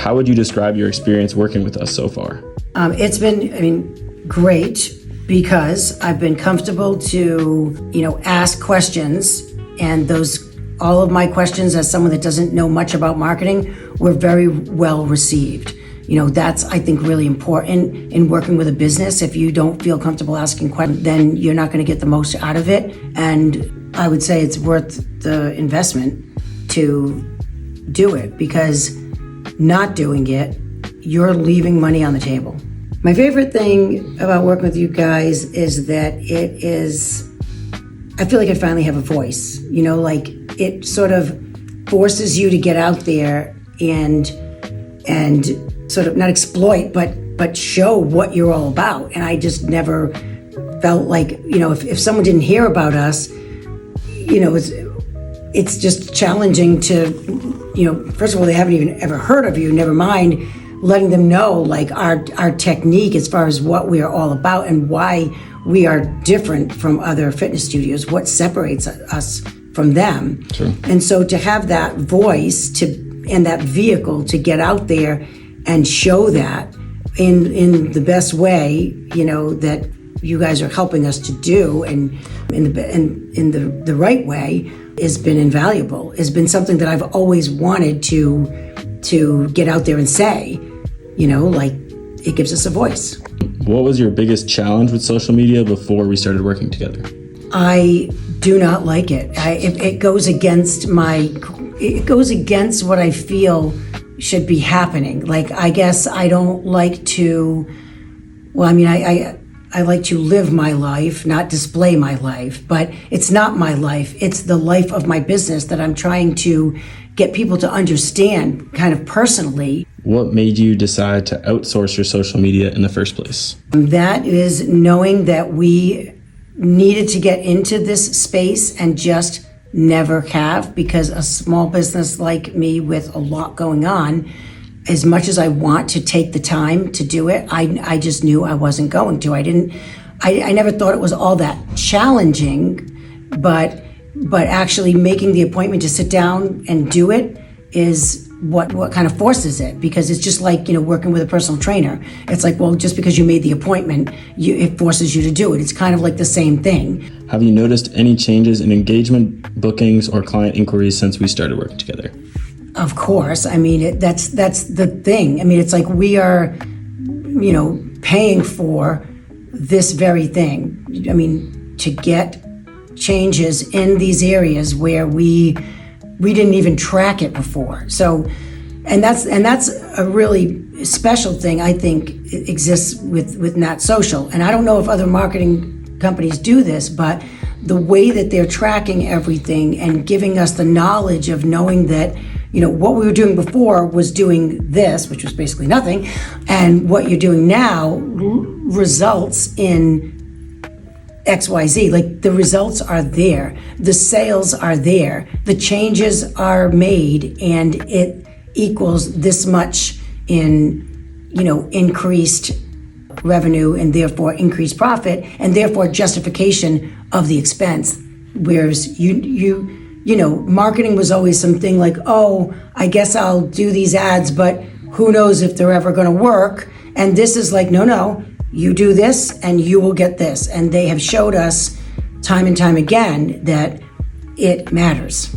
How would you describe your experience working with us so far? It's been, great, because I've been comfortable to, ask questions, and all of my questions as someone that doesn't know much about marketing were very well received. That's, I think, really important in working with a business. If you don't feel comfortable asking questions, then you're not going to get the most out of it. And I would say it's worth the investment to do it, because not doing it, you're leaving money on the table. My favorite thing about working with you guys is that I feel like I finally have a voice. It sort of forces you to get out there and sort of not exploit, but show what you're all about. And I just never felt like, if someone didn't hear about us, it's just challenging to, first of all, they haven't even ever heard of you, never mind letting them know like our technique as far as what we are all about and why we are different from other fitness studios, what separates us from them. Sure. And so to have that voice and that vehicle to get out there and show that in the best way, that you guys are helping us to do, and in the right way, has been invaluable. Has been something that I've always wanted to get out there and say, it gives us a voice. What was your biggest challenge with social media before we started working together? I do not like it. It goes against what I feel should be happening. I guess I don't like to, I like to live my life, not display my life, but it's not my life. It's the life of my business that I'm trying to get people to understand kind of personally. What made you decide to outsource your social media in the first place? That is knowing that we needed to get into this space and just never have, because a small business like me with a lot going on, as much as I want to take the time to do it, I just knew I wasn't going to. I never thought it was all that challenging, but actually making the appointment to sit down and do it is what kind of forces it, because it's just like, working with a personal trainer. It's like, well, just because you made the appointment, it forces you to do it. It's kind of like the same thing. Have you noticed any changes in engagement, bookings, or client inquiries since we started working together? Of course. That's the thing. It's like we are, paying for this very thing. To get changes in these areas where we didn't even track it before. So, and that's a really special thing, I think, it exists with Nat Social. And I don't know if other marketing companies do this, but the way that they're tracking everything and giving us the knowledge of knowing that, what we were doing before was doing this, which was basically nothing, and what you're doing now results in XYZ. Like, the results are there, the sales are there, the changes are made, and it equals this much in, increased revenue, and therefore increased profit, and therefore justification of the expense. Whereas marketing was always something like, oh, I guess I'll do these ads, but who knows if they're ever going to work. And this is like, no, you do this and you will get this. And they have showed us time and time again that it matters.